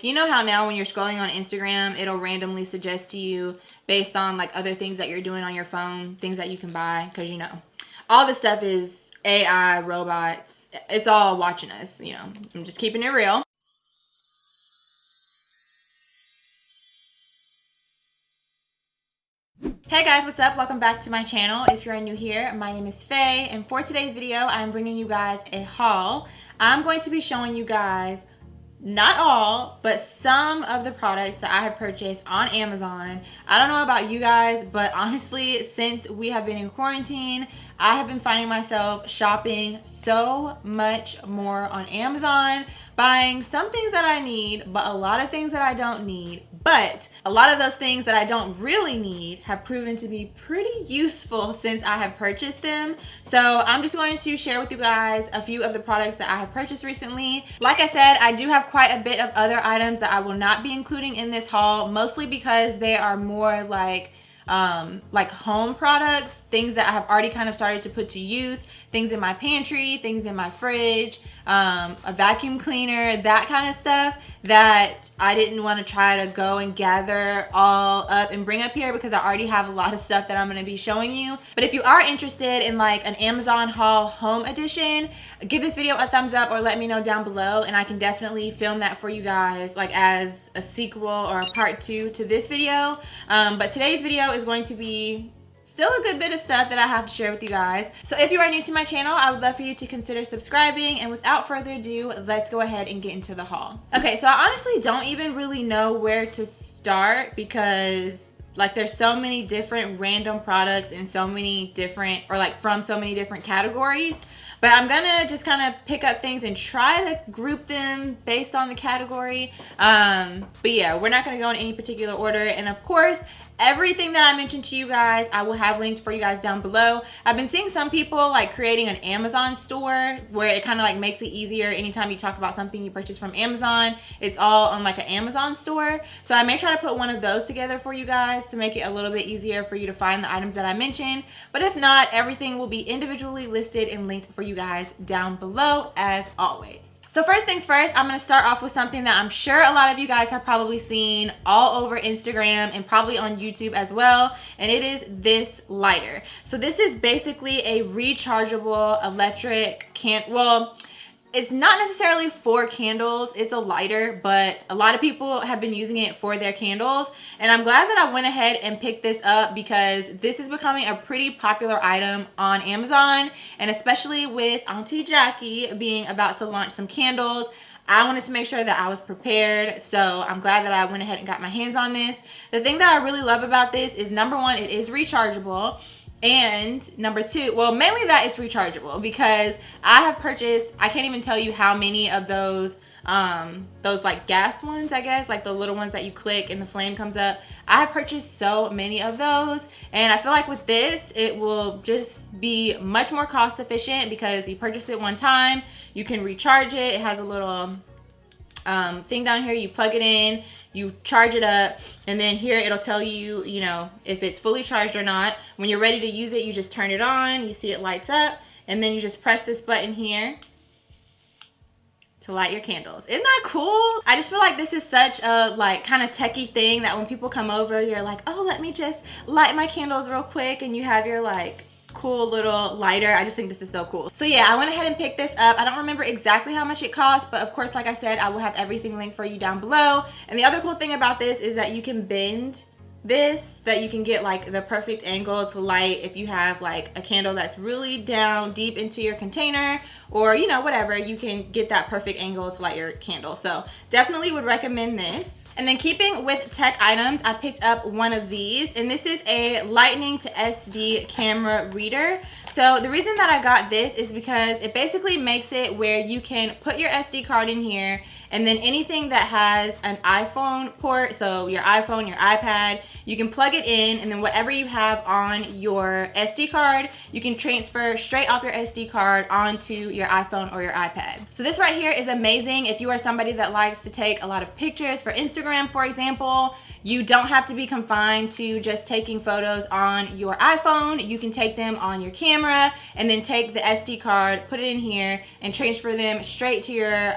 You know how now when you're scrolling on Instagram, it'll randomly suggest to you based on like other things that you're doing on your phone, things that you can buy, because you know, all this stuff is AI, robots, it's all watching us, you know. I'm just keeping it real. Hey guys, what's up? Welcome back to my channel. If you're new here, my name is Faye, and for today's video, I'm bringing you guys a haul. I'm going to be showing you guys not all, but some of the products that I have purchased on Amazon. I don't know about you guys, but honestly, since we have been in quarantine, I have been finding myself shopping so much more on Amazon, buying some things that I need, but a lot of things that I don't need. But a lot of those things that I don't really need have proven to be pretty useful since I have purchased them. So I'm just going to share with you guys a few of the products that I have purchased recently. Like I said, I do have quite a bit of other items that I will not be including in this haul, mostly because they are more like home products, things that I have already kind of started to put to use, things in my pantry, things in my fridge, a vacuum cleaner, that kind of stuff that I didn't want to try to go and gather all up and bring up here because I already have a lot of stuff that I'm going to be showing you. But if you are interested in like an Amazon haul home edition, give this video a thumbs up or let me know down below, and I can definitely film that for you guys like as a sequel or a part 2 to this video. But today's video is going to be still a good bit of stuff that I have to share with you guys. So if you are new to my channel, I would love for you to consider subscribing, and without further ado, let's go ahead and get into the haul. Okay, so I honestly don't even really know where to start because like there's so many different random products and so many different, or like from so many different categories. But I'm gonna just kind of pick up things and try to group them based on the category. But yeah, we're not gonna go in any particular order. And of course, everything that I mentioned to you guys, I will have linked for you guys down below. I've been seeing some people like creating an Amazon store where it kind of like makes it easier. Anytime you talk about something you purchase from Amazon, it's all on like an Amazon store. So I may try to put one of those together for you guys to make it a little bit easier for you to find the items that I mentioned. But if not, everything will be individually listed and linked for you guys down below as always. So first things first, I'm going to start off with something that I'm sure a lot of you guys have probably seen all over Instagram and probably on YouTube as well, and it is this lighter. So this is basically a rechargeable electric well, it's not necessarily for candles, it's a lighter, but a lot of people have been using it for their candles, and I'm glad that I went ahead and picked this up because this is becoming a pretty popular item on Amazon, and especially with Auntie Jackie being about to launch some candles, I wanted to make sure that I was prepared, so I'm glad that I went ahead and got my hands on this. The thing that I really love about this is, number one, it is rechargeable. And number two, well, mainly that it's rechargeable because I have purchased, I can't even tell you how many of those like gas ones, I guess, like the little ones that you click and the flame comes up. I have purchased so many of those, and I feel like with this, it will just be much more cost efficient because you purchase it one time, you can recharge it. It has a little thing down here, you plug it in, you charge it up, and then here it'll tell you, you know, if it's fully charged or not. When you're ready to use it, you just turn it on, you see it lights up, and then you just press this button here to light your candles. Isn't that cool? I just feel like this is such a like kind of techie thing that when people come over, you're like, oh, let me just light my candles real quick, and you have your like cool little lighter. I just think this is so cool. So yeah, I went ahead and picked this up. I don't remember exactly how much it cost, but of course, like I said, I will have everything linked for you down below. And the other cool thing about this is that you can bend this, that you can get like the perfect angle to light if you have like a candle that's really down deep into your container, or you know, whatever, you can get that perfect angle to light your candle. So definitely would recommend this. And then keeping with tech items, I picked up one of these, and this is a lightning to SD camera reader. So the reason that I got this is because it basically makes it where you can put your SD card in here, and then anything that has an iPhone port, so your iPhone, your iPad, you can plug it in, and then whatever you have on your SD card, you can transfer straight off your SD card onto your iPhone or your iPad. So this right here is amazing if you are somebody that likes to take a lot of pictures for Instagram, for example. You don't have to be confined to just taking photos on your iPhone. You can take them on your camera and then take the SD card, put it in here, and transfer them straight to your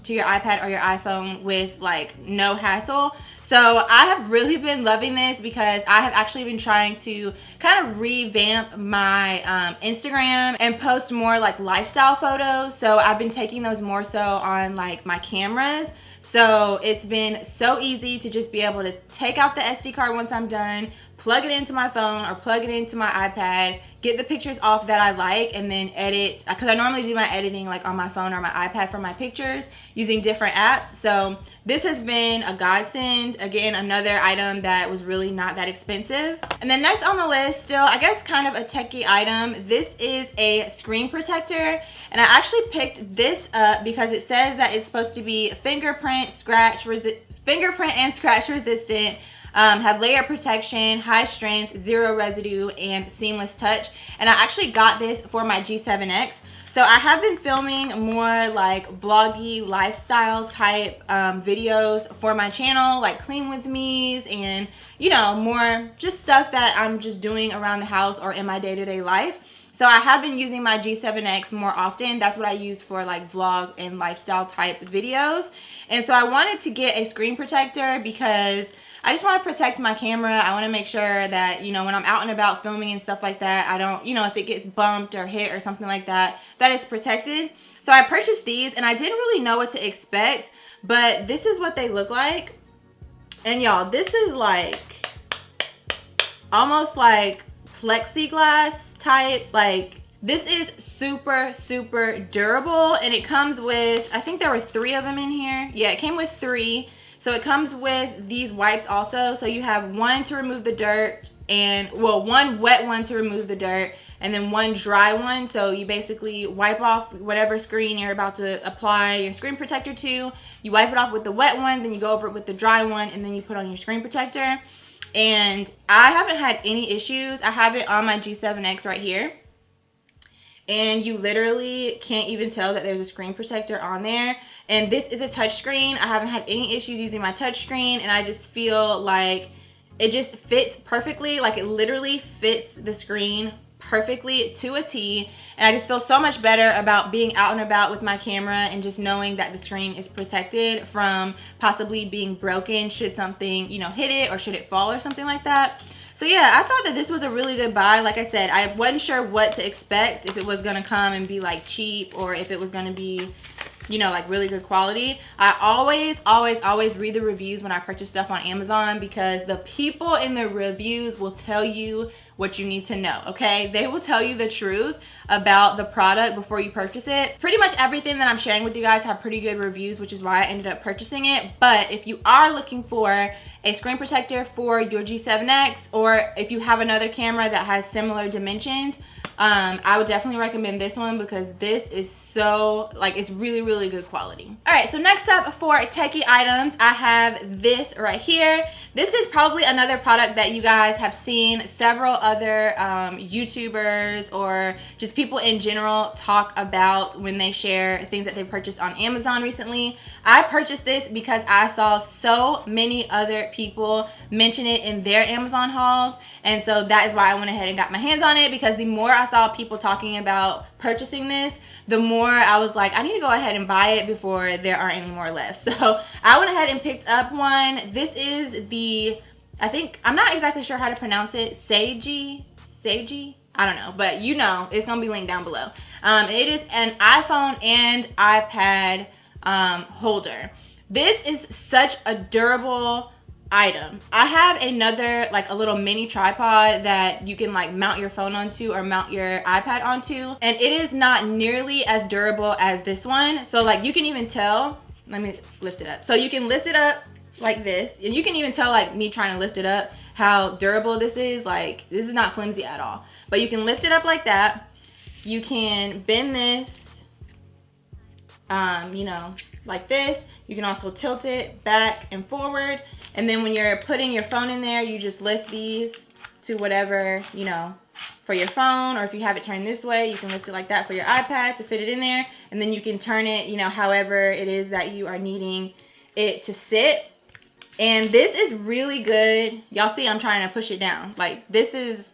to your iPad or your iPhone with like no hassle. So I have really been loving this because I have actually been trying to kind of revamp my Instagram and post more like lifestyle photos. So I've been taking those more so on like my cameras. So it's been so easy to just be able to take out the SD card once I'm done, plug it into my phone or plug it into my iPad, get the pictures off that I like, and then edit, because I normally do my editing like on my phone or my iPad for my pictures using different apps. So this has been a godsend. Again, another item that was really not that expensive. And then next on the list, still I guess kind of a techie item, this is a screen protector. And I actually picked this up because it says that it's supposed to be fingerprint and scratch resistant, have layer protection, high strength, zero residue, and seamless touch. And I actually got this for my G7X. So I have been filming more like vloggy lifestyle type videos for my channel, like clean with me's and, you know, more just stuff that I'm just doing around the house or in my day-to-day life. So I have been using my G7X more often. That's what I use for like vlog and lifestyle type videos. And so I wanted to get a screen protector because I just want to protect my camera. I want to make sure that, you know, when I'm out and about filming and stuff like that, I don't, you know, if it gets bumped or hit or something like that, that it's protected. So I purchased these and I didn't really know what to expect, but this is what they look like. And y'all, this is like almost like plexiglass type. Like this is super, super durable, and it comes with, I think there were 3 of them in here. Yeah, it came with 3. So it comes with these wipes also. So you have one to remove the dirt and, well, one wet one to remove the dirt and then one dry one. So you basically wipe off whatever screen you're about to apply your screen protector to. You wipe it off with the wet one, then you go over it with the dry one, and then you put on your screen protector. And I haven't had any issues. I have it on my G7X right here. And you literally can't even tell that there's a screen protector on there. And this is a touch screen. I haven't had any issues using my touch screen, and I just feel like it just fits perfectly. Like it literally fits the screen perfectly to a T. And I just feel so much better about being out and about with my camera and just knowing that the screen is protected from possibly being broken should something, you know, hit it or should it fall or something like that. So yeah, I thought that this was a really good buy. Like I said, I wasn't sure what to expect, if it was gonna come and be like cheap or if it was gonna be, you know, like really good quality. I always read the reviews when I purchase stuff on Amazon because the people in the reviews will tell you what you need to know, okay? They will tell you the truth about the product before you purchase it. Pretty much everything that I'm sharing with you guys have pretty good reviews, which is why I ended up purchasing it. But if you are looking for a screen protector for your G7X, or if you have another camera that has similar dimensions, I would definitely recommend this one because this is so, like, it's really, really good quality. All right, so next up for techie items, I have this right here. This is probably another product that you guys have seen several other YouTubers or just people in general talk about when they share things that they purchased on Amazon recently. I purchased this because I saw so many other people mention it in their Amazon hauls, and so that is why I went ahead and got my hands on it, because the more I saw people talking about purchasing this, the more I was like, I need to go ahead and buy it before there are any more left. So I went ahead and picked up one. This is the, I think, I'm not exactly sure how to pronounce it, Sage, I don't know, but you know, it's gonna be linked down below. It is an iPhone and iPad holder. This is such a durable item. I have another, like, a little mini tripod that you can like mount your phone onto or mount your iPad onto, and it is not nearly as durable as this one. So like you can even tell, let me lift it up. So you can lift it up like this, and you can even tell, like me trying to lift it up, how durable this is. Like, this is not flimsy at all. But you can lift it up like that. You can bend this, you know, like this. You can also tilt it back and forward. And then when you're putting your phone in there, you just lift these to whatever, you know, for your phone. Or if you have it turned this way, you can lift it like that for your iPad to fit it in there. And then you can turn it, you know, however it is that you are needing it to sit. And this is really good. Y'all see I'm trying to push it down. Like, this is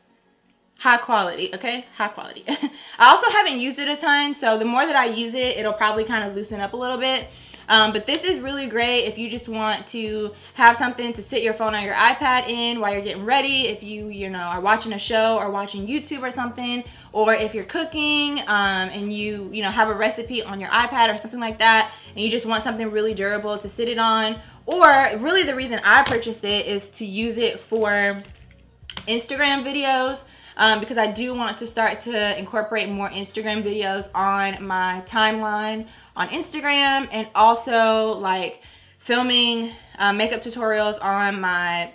high quality, okay? High quality. I also haven't used it a ton, so the more that I use it, it'll probably kind of loosen up a little bit. But this is really great if you just want to have something to sit your phone or your iPad in while you're getting ready. If you know, are watching a show or watching YouTube or something, or if you're cooking and you know, have a recipe on your iPad or something like that, and you just want something really durable to sit it on. Or really the reason I purchased it is to use it for Instagram videos. Because I do want to start to incorporate more Instagram videos on my timeline on Instagram, and also like filming makeup tutorials on my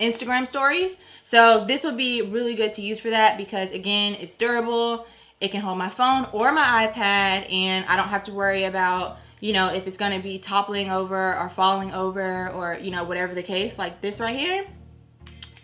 Instagram stories. So this would be really good to use for that, because again, it's durable, it can hold my phone or my iPad, and I don't have to worry about, you know, if it's going to be toppling over or falling over, or, you know, whatever the case. Like this right here,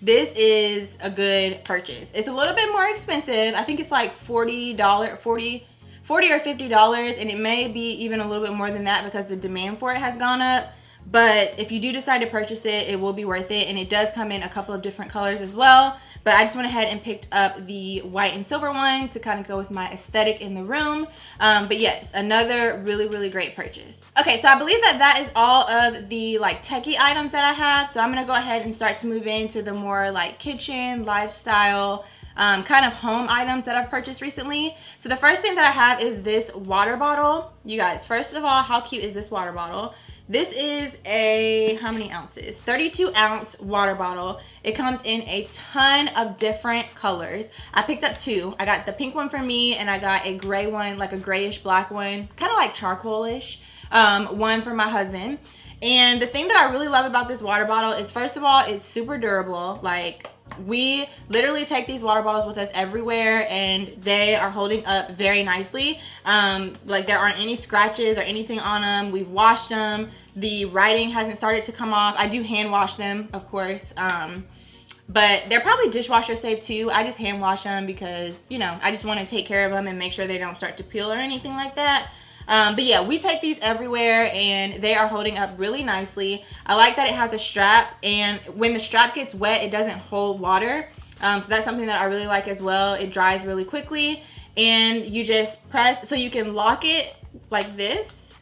this is a good purchase. It's a little bit more expensive. I think it's like $40 or $50, and it may be even a little bit more than that because the demand for it has gone up. But if you do decide to purchase it, it will be worth it, and it does come in a couple of different colors as well. But I just went ahead and picked up the white and silver one to kind of go with my aesthetic in the room. But yes, another really, really great purchase. Okay, so I believe that is all of the like techie items that I have. So I'm gonna go ahead and start to move into the more like kitchen, lifestyle, kind of home items that I've purchased recently. So the first thing that I have is this water bottle. You guys, first of all, how cute is this water bottle? This is a, how many ounces? 32-ounce water bottle. It comes in a ton of different colors. I picked up two. I got the pink one for me, and I got a gray one, like a grayish black one, kind of like charcoalish, one for my husband. And the thing that I really love about this water bottle is, first of all, it's super durable. Like, we literally take these water bottles with us everywhere, and they are holding up very nicely. Like, there aren't any scratches or anything on them. We've washed them. The writing hasn't started to come off. I do hand wash them, of course, but they're probably dishwasher safe too. I just hand wash them because, you know, I just want to take care of them and make sure they don't start to peel or anything like that. But yeah, we take these everywhere, and they are holding up really nicely. I like that it has a strap, and when the strap gets wet, it doesn't hold water. So that's something that I really like as well. It dries really quickly, and you just press, so you can lock it like this,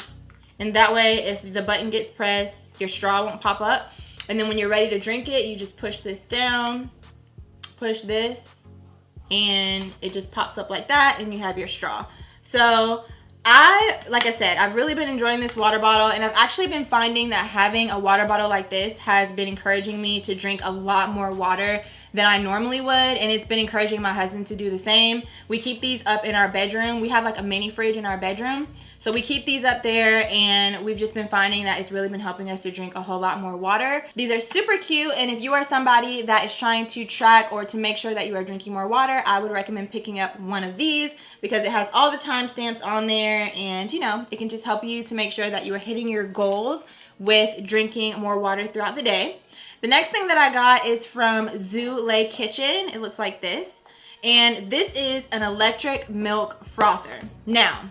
and that way if the button gets pressed, your straw won't pop up. And then when you're ready to drink it, you just push this down, push this, and it just pops up like that, and you have your straw. So like I said, I've really been enjoying this water bottle, and I've actually been finding that having a water bottle like this has been encouraging me to drink a lot more water than I normally would, and it's been encouraging my husband to do the same. We keep these up in our bedroom. We have like a mini fridge in our bedroom, so we keep these up there, and we've just been finding that it's really been helping us to drink a whole lot more water. These are super cute, and if you are somebody that is trying to track or to make sure that you are drinking more water, I would recommend picking up one of these because it has all the timestamps on there, and you know, it can just help you to make sure that you are hitting your goals with drinking more water throughout the day. The next thing that I got is from Zulay Kitchen. It looks like this, and this is an electric milk frother. Now,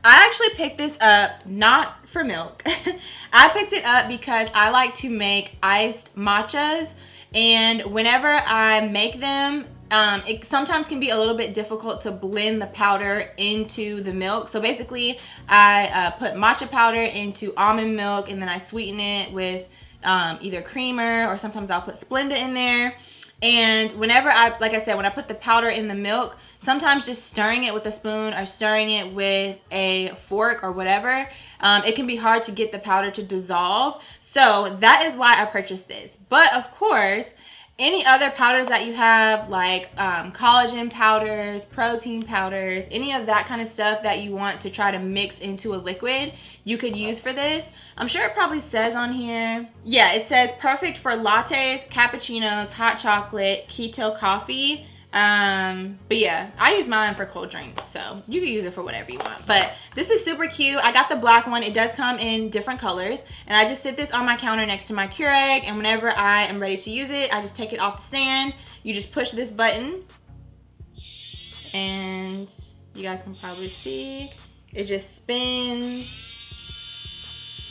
I actually picked this up not for milk. I picked it up because I like to make iced matchas, and whenever I make them, it sometimes can be a little bit difficult to blend the powder into the milk. So basically, I put matcha powder into almond milk, and then I sweeten it with either creamer, or sometimes I'll put Splenda in there. And whenever like I said, when I put the powder in the milk, sometimes just stirring it with a spoon or stirring it with a fork or whatever, it can be hard to get the powder to dissolve. So that is why I purchased this. But of course, any other powders that you have, like collagen powders, protein powders, any of that kind of stuff that you want to try to mix into a liquid, you could use for this. I'm sure it probably says on here. Yeah, it says perfect for lattes, cappuccinos, hot chocolate, keto coffee. But yeah, I use mine for cold drinks, so you can use it for whatever you want. But this is super cute. I got the black one. It does come in different colors, and I just sit this on my counter next to my Keurig, and whenever I am ready to use it, I just take it off the stand. You just push this button, and you guys can probably see it just spins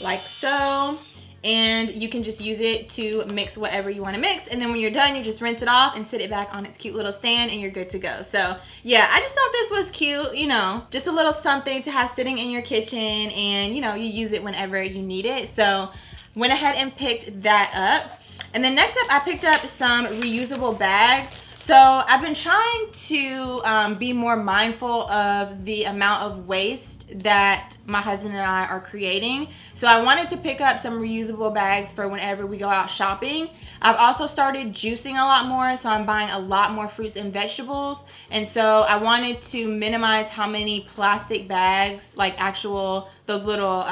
like so, and you can just use it to mix whatever you want to mix, and then when you're done, you just rinse it off and sit it back on its cute little stand and you're good to go. So yeah, I just thought this was cute, you know, just a little something to have sitting in your kitchen, and you know, you use it whenever you need it. So went ahead and picked that up. And then next up, I picked up some reusable bags. So I've been trying to be more mindful of the amount of waste that my husband and I are creating. So I wanted to pick up some reusable bags for whenever we go out shopping. I've also started juicing a lot more, so I'm buying a lot more fruits and vegetables. And so I wanted to minimize how many plastic bags, like those little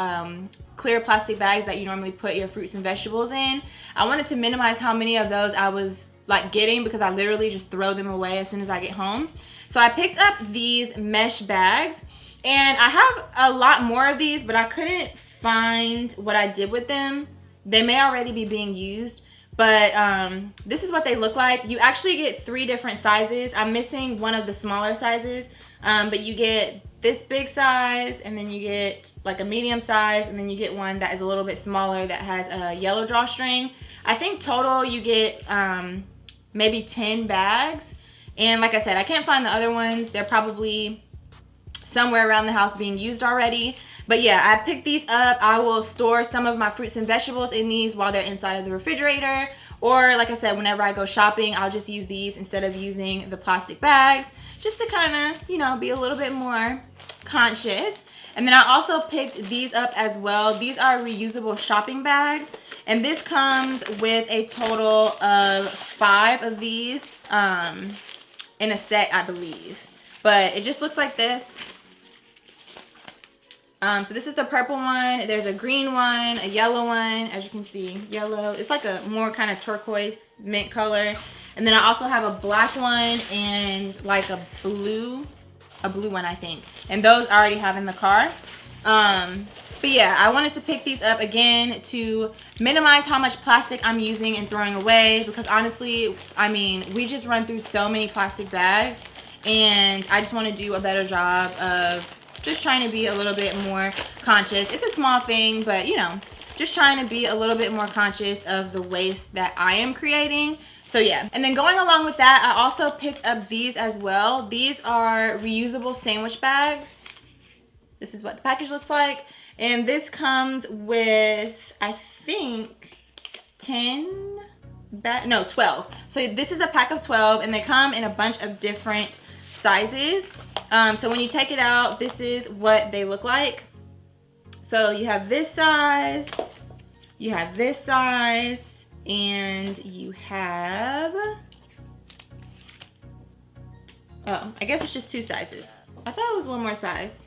clear plastic bags that you normally put your fruits and vegetables in. I wanted to minimize how many of those I was like getting, because I literally just throw them away as soon as I get home. So I picked up these mesh bags, and I have a lot more of these, but I couldn't find what I did with them. They may already be being used, but this is what they look like. You actually get 3 different sizes. I'm missing one of the smaller sizes, but you get this big size, and then you get like a medium size, and then you get one that is a little bit smaller that has a yellow drawstring. I think total you get maybe 10 bags. And like I said, I can't find the other ones. They're probably somewhere around the house being used already. But yeah, I picked these up. I will store some of my fruits and vegetables in these while they're inside of the refrigerator. Or like I said, whenever I go shopping, I'll just use these instead of using the plastic bags, just to kind of, you know, be a little bit more conscious. And then I also picked these up as well. These are reusable shopping bags. And this comes with a total of 5 of these in a set, I believe. But it just looks like this. So this is the purple one. There's a green one, a yellow one, as you can see, yellow. It's like a more kind of turquoise mint color. And then I also have a black one and like a blue one, I think. And those I already have in the car. But yeah, I wanted to pick these up again to minimize how much plastic I'm using and throwing away, because honestly, I mean, we just run through so many plastic bags, and I just want to do a better job of just trying to be a little bit more conscious. It's a small thing, but you know, just trying to be a little bit more conscious of the waste that I am creating. So yeah, and then going along with that, I also picked up these as well. These are reusable sandwich bags. This is what the package looks like. And this comes with, I think, 12. So this is a pack of 12, and they come in a bunch of different sizes. So when you take it out, this is what they look like. So you have this size, you have this size, and you have, oh, I guess it's just 2 sizes. I thought it was one more size.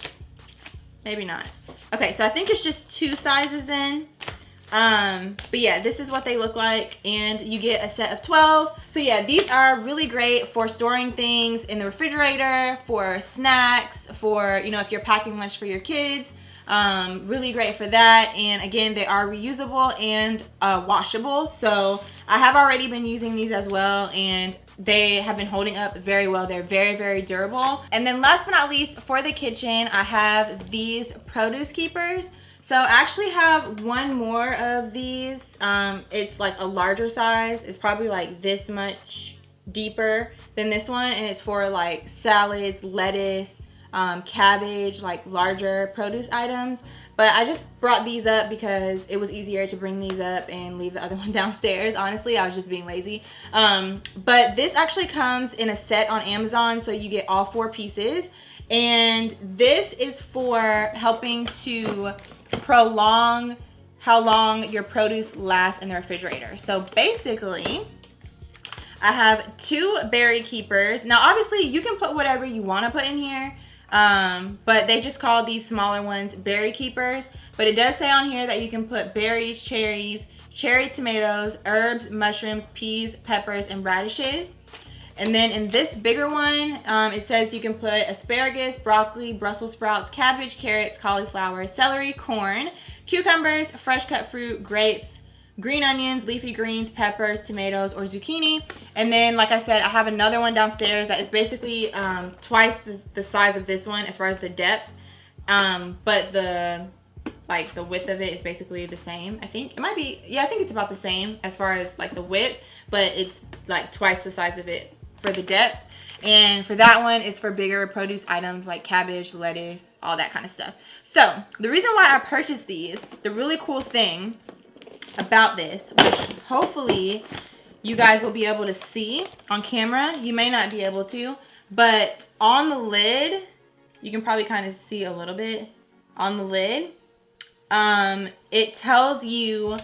Maybe not. Okay, so I think it's just 2 sizes then. But yeah, this is what they look like, and you get a set of 12. So yeah, these are really great for storing things in the refrigerator, for snacks, for, you know, if you're packing lunch for your kids. Really great for that. And again, they are reusable and washable. So I have already been using these as well, and they have been holding up very well. They're very, very durable. And then last but not least, for the kitchen, I have these produce keepers. So I actually have one more of these. It's like a larger size. It's probably like this much deeper than this one, and it's for like salads, lettuce, cabbage, like larger produce items. But I just brought these up because it was easier to bring these up and leave the other one downstairs. Honestly, I was just being lazy. But this actually comes in a set on Amazon, so you get all 4 pieces. And this is for helping to prolong how long your produce lasts in the refrigerator. So basically, I have 2 berry keepers. Now obviously you can put whatever you want to put in here, but they just call these smaller ones berry keepers. But it does say on here that you can put berries, cherries, cherry tomatoes, herbs, mushrooms, peas, peppers, and radishes. And then in this bigger one, it says you can put asparagus, broccoli, Brussels sprouts, cabbage, carrots, cauliflower, celery, corn, cucumbers, fresh cut fruit, grapes, green onions, leafy greens, peppers, tomatoes, or zucchini. And then, like I said, I have another one downstairs that is basically twice the size of this one as far as the depth. But the like the width of it is basically the same. I think it might be, yeah, I think it's about the same as far as like the width, but it's like twice the size of it for the depth. And for that one, it's for bigger produce items like cabbage, lettuce, all that kind of stuff. So the reason why I purchased these, the really cool thing about this, which hopefully you guys will be able to see on camera. You may not be able to, but on the lid, you can probably kind of see a little bit on the lid. It tells you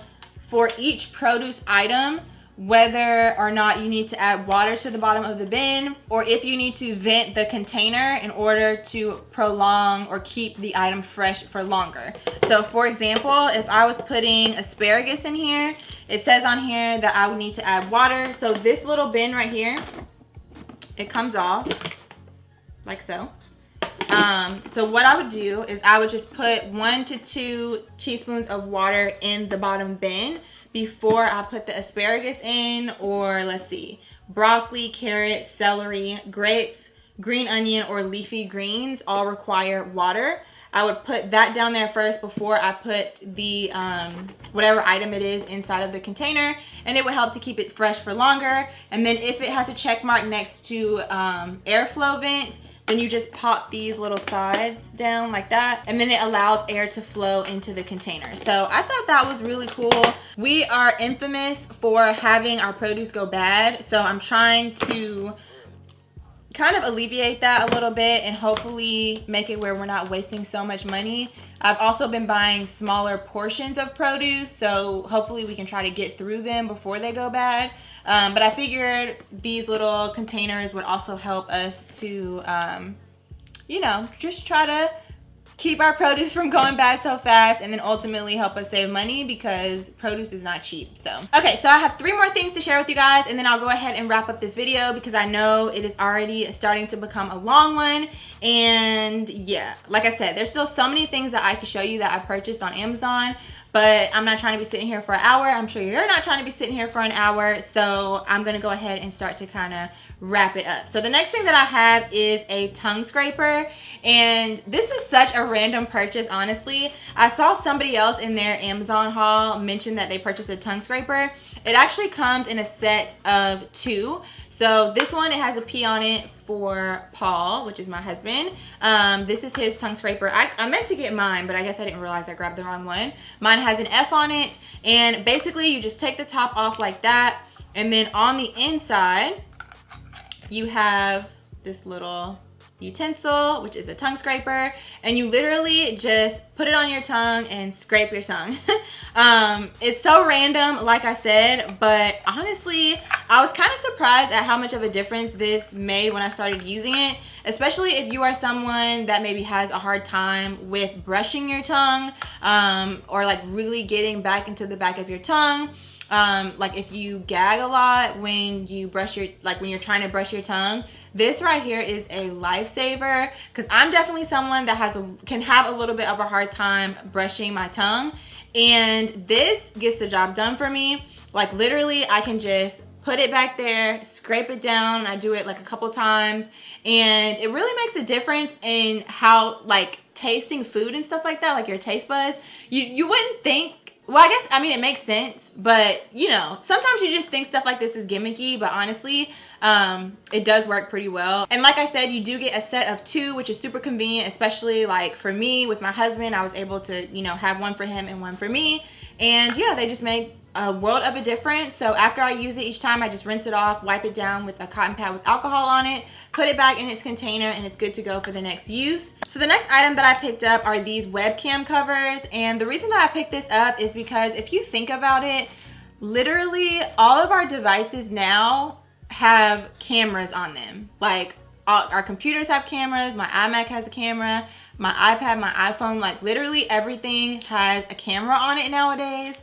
for each produce item whether or not you need to add water to the bottom of the bin, or if you need to vent the container in order to prolong or keep the item fresh for longer. So for example, if I was putting asparagus in here, it says on here that I would need to add water. So this little bin right here, it comes off like so. So what I would do is I would just put 1 to 2 teaspoons of water in the bottom bin before I put the asparagus in, or let's see, broccoli, carrot, celery, grapes, green onion, or leafy greens all require water. I would put that down there first before I put the whatever item it is inside of the container, and it would help to keep it fresh for longer. And then if it has a check mark next to airflow vent, then you just pop these little sides down like that, and then it allows air to flow into the container. So I thought that was really cool. We are infamous for having our produce go bad, so I'm trying to kind of alleviate that a little bit and hopefully make it where we're not wasting so much money. I've also been buying smaller portions of produce, so hopefully we can try to get through them before they go bad. But I figured these little containers would also help us to, you know, just try to keep our produce from going bad so fast, and then ultimately help us save money because produce is not cheap. So okay, so I have 3 more things to share with you guys, and then I'll go ahead and wrap up this video because I know it is already starting to become a long one. And yeah, like I said, there's still so many things that I could show you that I purchased on Amazon, but I'm not trying to be sitting here for an hour. I'm sure you're not trying to be sitting here for an hour, so I'm gonna go ahead and start to kind of wrap it up. So the next thing that I have is a tongue scraper, and this is such a random purchase, honestly. I saw somebody else in their Amazon haul mention that they purchased a tongue scraper. It actually comes in a set of 2. So this one, it has a P on it for Paul, which is my husband. This is his tongue scraper. I meant to get mine, but I guess I didn't realize I grabbed the wrong one. Mine has an F on it, and basically you just take the top off like that, and then on the inside you have this little utensil, which is a tongue scraper, and you literally just put it on your tongue and scrape your tongue. It's so random, like I said, but honestly, I was kind of surprised at how much of a difference this made when I started using it, especially if you are someone that maybe has a hard time with brushing your tongue, or like really getting back into the back of your tongue. Like if you gag a lot when you brush your, like when you're trying to brush your tongue, this right here is a lifesaver, because I'm definitely someone that can have a little bit of a hard time brushing my tongue, and this gets the job done for me. Like literally I can just put it back there, scrape it down. I do it like a couple times, and it really makes a difference in how, like, tasting food and stuff like that, like your taste buds. You wouldn't think, well, I guess, I mean, it makes sense, but you know, sometimes you just think stuff like this is gimmicky, but honestly, it does work pretty well. And like I said, you do get a set of 2, which is super convenient, especially like for me with my husband. I was able to, you know, have one for him and one for me, and yeah, they just make a world of a difference. So after I use it each time, I just rinse it off, wipe it down with a cotton pad with alcohol on it, put it back in its container, and it's good to go for the next use. So the next item that I picked up are these webcam covers, and the reason that I picked this up is because if you think about it, literally all of our devices now have cameras on them. Like our computers have cameras, my iMac has a camera, my iPad, my iPhone, like literally everything has a camera on it nowadays.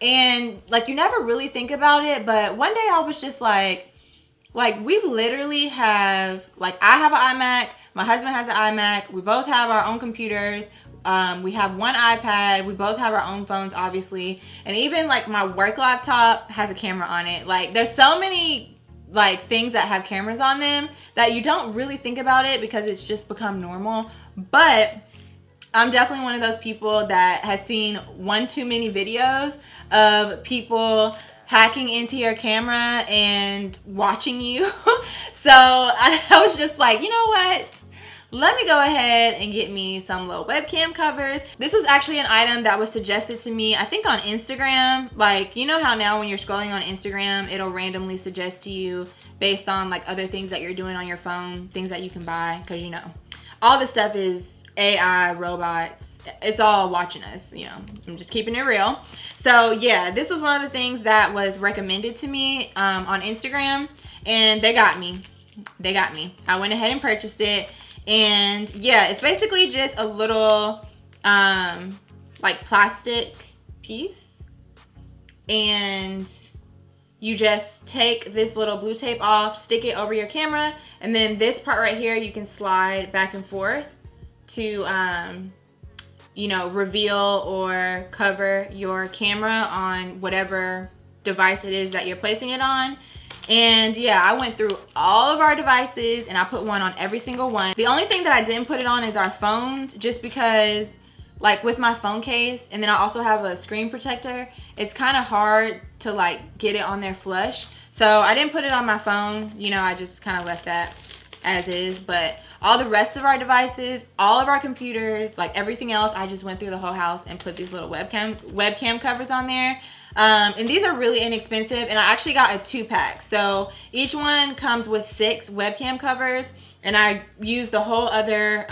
And like you never really think about it, but one day I was just like we literally have, like, I have an iMac, my husband has an iMac, we both have our own computers, we have one iPad, we both have our own phones obviously, and even like my work laptop has a camera on it. Like there's so many like things that have cameras on them that you don't really think about it because it's just become normal. But I'm definitely one of those people that has seen one too many videos of people hacking into your camera and watching you. So I was just like, you know what? Let me go ahead and get me some little webcam covers. This was actually an item that was suggested to me, I think on Instagram. Like, you know how now when you're scrolling on Instagram, it'll randomly suggest to you based on like other things that you're doing on your phone, things that you can buy, because you know, all this stuff is AI, robots, it's all watching us, you know, I'm just keeping it real. So yeah, this was one of the things that was recommended to me on Instagram, and they got me. They got me. I went ahead and purchased it. And yeah, it's basically just a little like plastic piece, and you just take this little blue tape off, stick it over your camera, and then this part right here you can slide back and forth to you know, reveal or cover your camera on whatever device it is that you're placing it on. And yeah, I went through all of our devices and I put one on every single one. The only thing that I didn't put it on is our phones, just because like with my phone case, and then I also have a screen protector, it's kind of hard to like get it on there flush. So I didn't put it on my phone, you know, I just kind of left that as is. But all the rest of our devices, all of our computers, like everything else, I just went through the whole house and put these little webcam covers on there. And these are really inexpensive, and I actually got a 2-pack. So each one comes with 6 webcam covers, and I used the whole other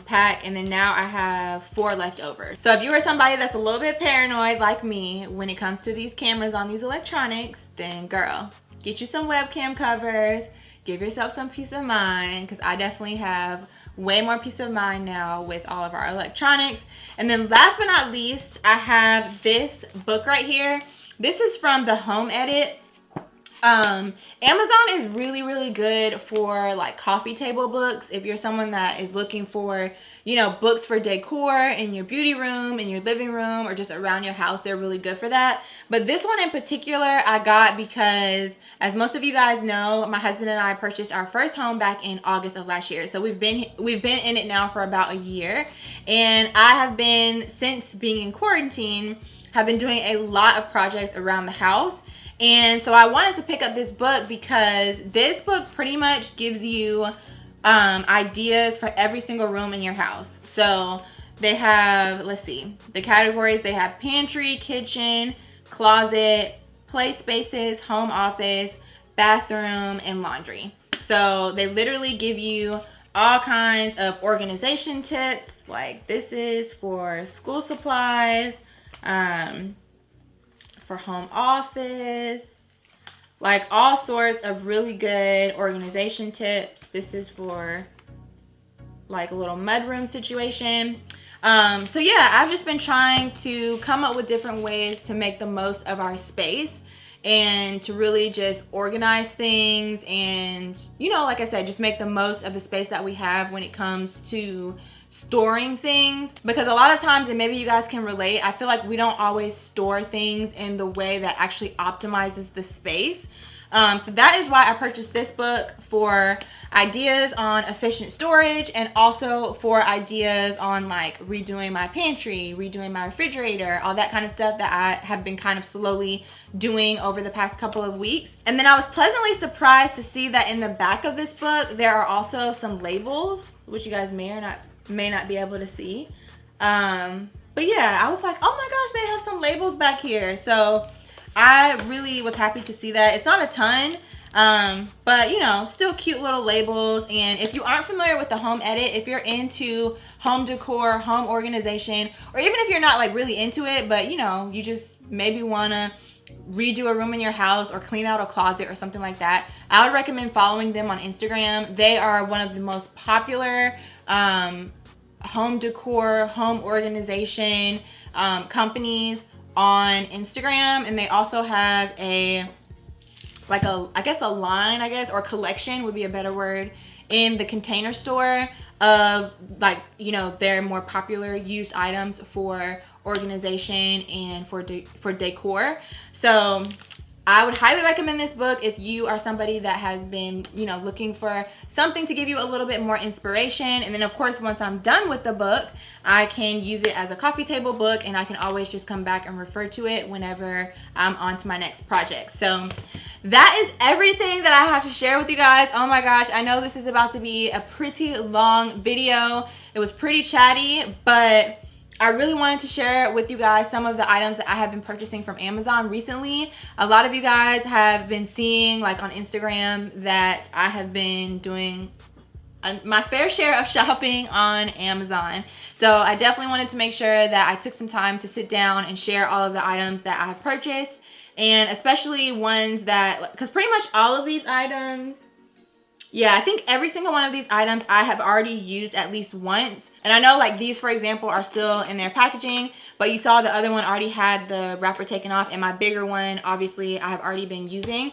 pack, and then now I have 4 left over. So if you are somebody that's a little bit paranoid like me when it comes to these cameras on these electronics, then girl, get you some webcam covers, give yourself some peace of mind, because I definitely have way more peace of mind now with all of our electronics. And then last but not least, I have this book right here. This is from the Home Edit. Amazon is really good for like coffee table books. If you're someone that is looking for, you know, books for decor in your beauty room, in your living room, or just around your house, they're really good for that. But this one in particular I got because, as most of you guys know, my husband and I purchased our first home back in August of last year. So we've been in it now for about a year, and I have been, since being in quarantine, have been doing a lot of projects around the house. And so I wanted to pick up this book because this book pretty much gives you ideas for every single room in your house. So they have, let's see, the categories. They have pantry, kitchen, closet, play spaces, home office, bathroom, and laundry. So they literally give you all kinds of organization tips. Like this is for school supplies, for home office, like all sorts of really good organization tips. This is for like a little mudroom situation. So yeah, I've just been trying to come up with different ways to make the most of our space and to really just organize things, and, you know, like I said, just make the most of the space that we have when it comes to storing things. Because a lot of times, and maybe you guys can relate, I feel like we don't always store things in the way that actually optimizes the space. So that is why I purchased this book, for ideas on efficient storage, and also for ideas on like redoing my pantry, redoing my refrigerator, all that kind of stuff that I have been kind of slowly doing over the past couple of weeks. And then I was pleasantly surprised to see that in the back of this book there are also some labels, which you guys may not be able to see. But yeah, I was like, oh my gosh, they have some labels back here. So I really was happy to see that. It's not a ton, but you know, still cute little labels. And if you aren't familiar with the Home Edit, if you're into home decor, home organization, or even if you're not like really into it, but you know, you just maybe want to redo a room in your house or clean out a closet or something like that, I would recommend following them on Instagram. They are one of the most popular home decor, home organization companies on Instagram. And they also have I guess a line, or collection would be a better word, in the Container Store of, like, you know, their more popular used items for organization and for decor. So I would highly recommend this book if you are somebody that has been, you know, looking for something to give you a little bit more inspiration. And then of course, once I'm done with the book, I can use it as a coffee table book, and I can always just come back and refer to it whenever I'm on to my next project. So that is everything that I have to share with you guys. Oh my gosh, I know this is about to be a pretty long video. It was pretty chatty, but I really wanted to share with you guys some of the items that I have been purchasing from Amazon recently. A lot of you guys have been seeing, like on Instagram, that I have been doing my fair share of shopping on Amazon. So I definitely wanted to make sure that I took some time to sit down and share all of the items that I have purchased, and especially ones that, because pretty much all of these items, yeah, I think every single one of these items I have already used at least once. And I know like these, for example, are still in their packaging, but you saw the other one already had the wrapper taken off, and my bigger one, obviously, I have already been using.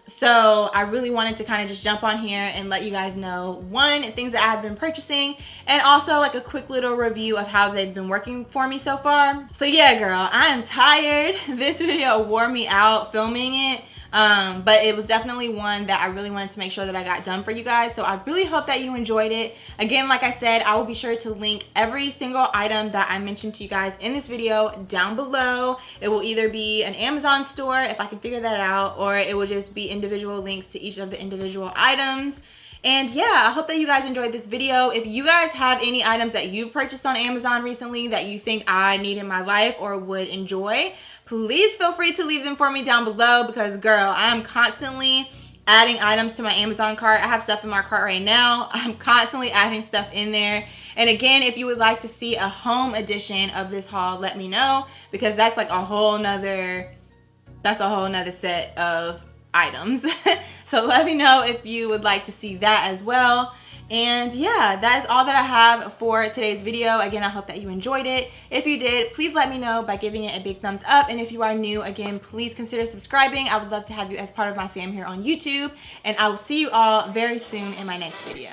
So I really wanted to kind of just jump on here and let you guys know, one, things that I have been purchasing, and also like a quick little review of how they've been working for me so far. So yeah, girl, I am tired. This video wore me out filming it. But it was definitely one that I really wanted to make sure that I got done for you guys. So I really hope that you enjoyed it. Again, like I said, I will be sure to link every single item that I mentioned to you guys in this video down below. It will either be an Amazon store, if I can figure that out, or it will just be individual links to each of the individual items. And yeah, I hope that you guys enjoyed this video. If you guys have any items that you've purchased on Amazon recently that you think I need in my life or would enjoy, please feel free to leave them for me down below, because girl, I'm constantly adding items to my Amazon cart. I have stuff in my cart right now. I'm constantly adding stuff in there. And again, if you would like to see a home edition of this haul, let me know, because that's like a whole nother set of items. So let me know if you would like to see that as well. And yeah, that is all that I have for today's video. Again, I hope that you enjoyed it. If you did, please let me know by giving it a big thumbs up. And if you are new, again, please consider subscribing. I would love to have you as part of my fam here on YouTube. And I will see you all very soon in my next video.